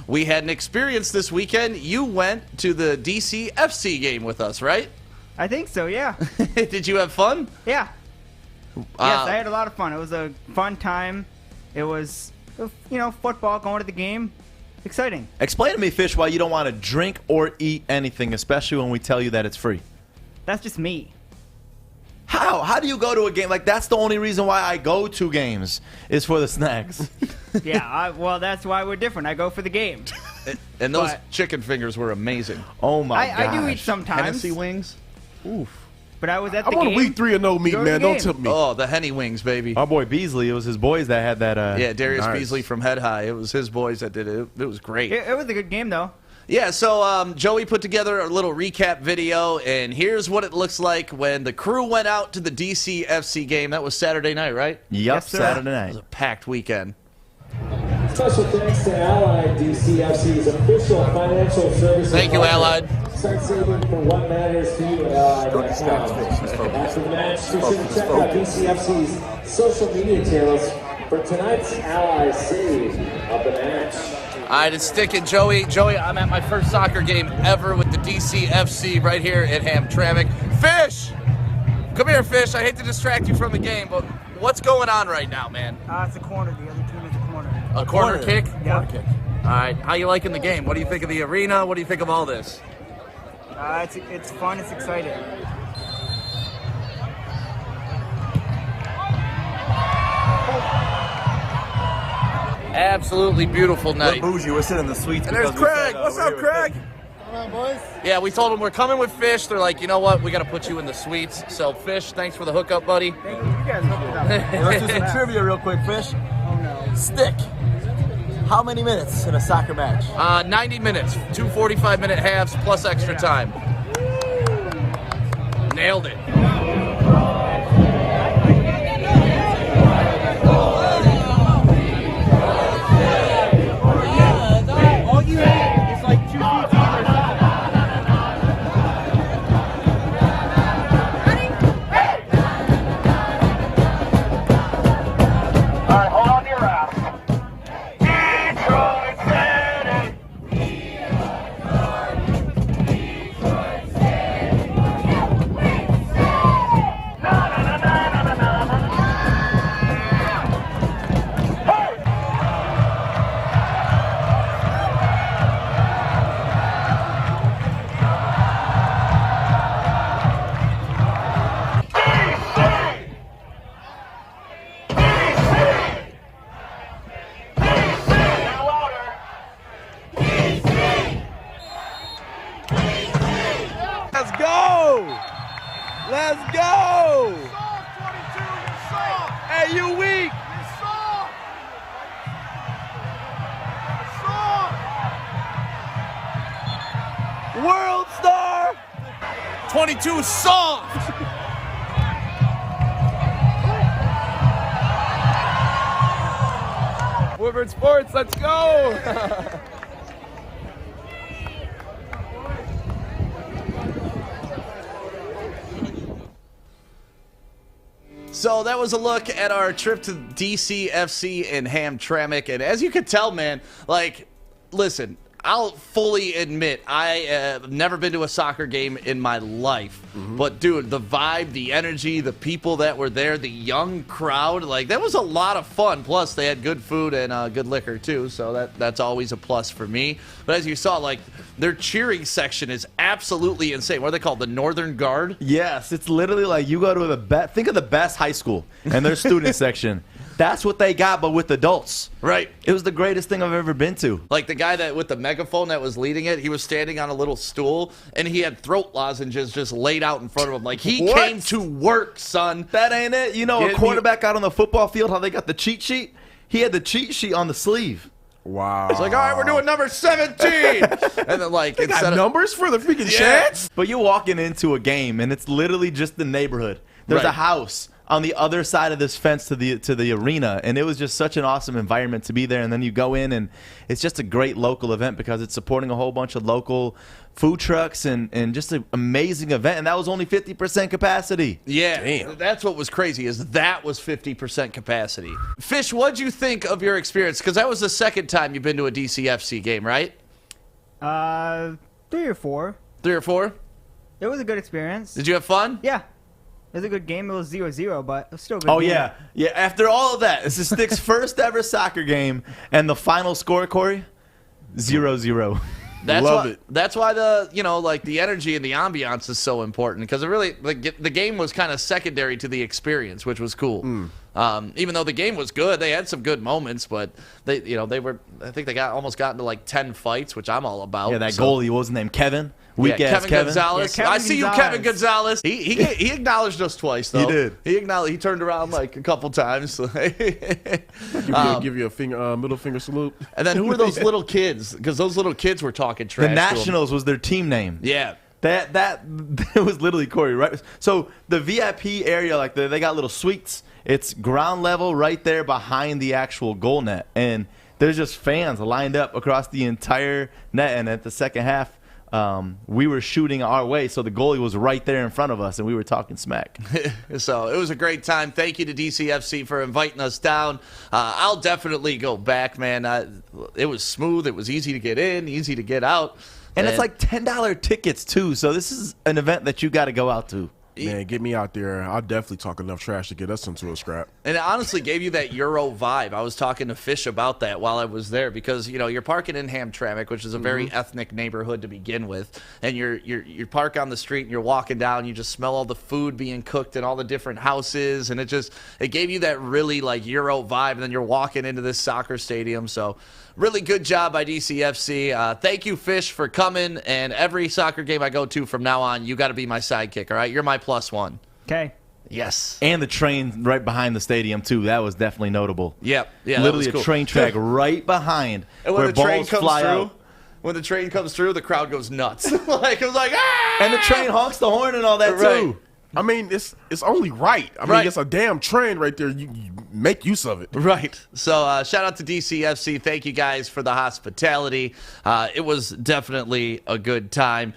we had an experience this weekend. You went to the DC FC game with us, right? I think so, yeah. Did you have fun? Yeah. Yes, I had a lot of fun. It was a fun time. It was, you know, football, going to the game. Exciting. Explain to me, Fish, why you don't want to drink or eat anything, especially when we tell you that it's free. That's just me. How? How do you go to a game? Like, that's the only reason why I go to games is for the snacks. Yeah, well, that's why we're different. I go for the game. And those chicken fingers were amazing. Oh, my gosh. I do eat sometimes. Hennessy wings? Oof. But I was at the I'm on game. a week 3 of no meat, man. Don't tip me. Oh, the Henny wings, baby. Our boy Beasley, it was his boys that had that. Yeah, Darius Nice. Beasley from Head High. It was his boys that did it. It was great. It was a good game, though. Yeah, so Joey put together a little recap video, and here's what it looks like when the crew went out to the DC FC game. That was Saturday night, right? Yep, Yes, sir. Saturday It night. was a packed weekend. Special thanks to Allied DCFC's official financial services. Thank you, partner. Allied. Start saving for what matters to you at Allied.com. After the match, be sure to check out DCFC's social media channels for tonight's Allied Save of the match. All right, it's sticking, Joey. Joey, I'm at my first soccer game ever with the DC FC right here at Hamtramck. Fish! Come here, Fish. I hate to distract you from the game, but what's going on right now, man? It's a corner. The other team is a corner. A corner kick? Yeah. All right, how you liking the game? What do you think of the arena? What do you think of all this? It's fun. It's exciting. Absolutely beautiful night. Bougie, we're sitting in the suites. And there's Craig. What's up, Craig? Yeah, we told them we're coming with Fish. They're like, you know what? We got to put you in the suites. So, Fish, thanks for the hookup, buddy. Thank you. You guys hooked it up. Let's do some trivia real quick, Fish. Oh, no. Stick. How many minutes in a soccer match? 90 minutes, 2 45-minute halves plus extra time. Nailed it. All you need is like 2 feet either side. All right, hold on to your wrap. Detroit City. Now louder. Let's go! Let's go! Hey, you weak! World star! 22 soft. Woodward Sports, let's go! So that was a look at our trip to DCFC in Hamtramck, and as you could tell, man, like, listen, I'll fully admit I have never been to a soccer game in my life, but dude, the vibe, the energy, the people that were there, the young crowd, like, that was a lot of fun. Plus, they had good food and good liquor too, so that's always a plus for me. But as you saw, like, their cheering section is absolutely insane. What are they called? The Northern Guard? Yes, it's literally like you go to the best. Think of the best high school and their student section. That's what they got, but with adults. Right. It was the greatest thing I've ever been to. Like the guy that with the megaphone that was leading it, he was standing on a little stool and he had throat lozenges just laid out in front of him. Like he What? came to work, son. That ain't it. You know, Get a me- quarterback out on the football field, how they got the cheat sheet? He had the cheat sheet on the sleeve. Wow. It's like, all right, we're doing number 17. And then like Got instead of numbers for the freaking Yeah. chance? But you're walking into a game, and it's literally just the neighborhood. There's Right. a house, on the other side of this fence to the arena, and it was just such an awesome environment to be there. And then you go in, and it's just a great local event because it's supporting a whole bunch of local food trucks and just an amazing event. And that was only 50% capacity. Yeah, Damn. That's what was crazy is that was 50% capacity. Fish, what'd you think of your experience? Because that was the second time you've been to a DCFC game, right? 3 or 4. 3 or 4? It was a good experience. Did you have fun? Yeah. It was a good game. It was 0-0, but it was still a good Oh, game. yeah. After all of that, this is Stick's first ever soccer game, and the final score, Corey, 0-0. Love it. That's why the energy and the ambiance is so important because it really the game was kind of secondary to the experience, which was cool. Even though the game was good, they had some good moments, but I think they almost got into like 10 fights, which I'm all about. Yeah, that goalie, what was his name? Kevin? Weak-ass Kevin Gonzalez. Yeah, Kevin I see you, Kevin Gonzalez. He acknowledged us twice, though. He did. He turned around like a couple times. Give you a finger, middle finger salute. And then who were those little kids? Because those little kids were talking trash. The to 'em. Nationals was their team name. Yeah. That it was literally Corey, right? So the VIP area, like they got little suites. It's ground level right there behind the actual goal net, and there's just fans lined up across the entire net. And at the second half, we were shooting our way, so the goalie was right there in front of us, and we were talking smack. So it was a great time. Thank you to DCFC for inviting us down. I'll definitely go back, man. It was smooth. It was easy to get in, easy to get out. And it's like $10 tickets, too, so this is an event that you got to go out to. Man, get me out there. I'll definitely talk enough trash to get us into a scrap. And it honestly gave you that Euro vibe. I was talking to Fish about that while I was there because, you're parking in Hamtramck, which is a very ethnic neighborhood to begin with. And you park on the street and you're walking down, you just smell all the food being cooked in all the different houses. And it gave you that really like Euro vibe. And then you're walking into this soccer stadium. So really good job by DCFC. Thank you, Fish, for coming. And every soccer game I go to from now on, you got to be my sidekick, all right? You're my +1. Okay. Yes. And the train right behind the stadium, too. That was definitely notable. Yep. Yeah, Literally that was cool. a train track right behind And when where the train balls comes fly through, out. when the train comes through, the crowd goes nuts. It was like, ah! And the train honks the horn and all that, Right. too. I mean, it's only right. I mean, Right. it's a damn train right there. You make use of it. Right. So shout out to DCFC. Thank you guys for the hospitality. It was definitely a good time.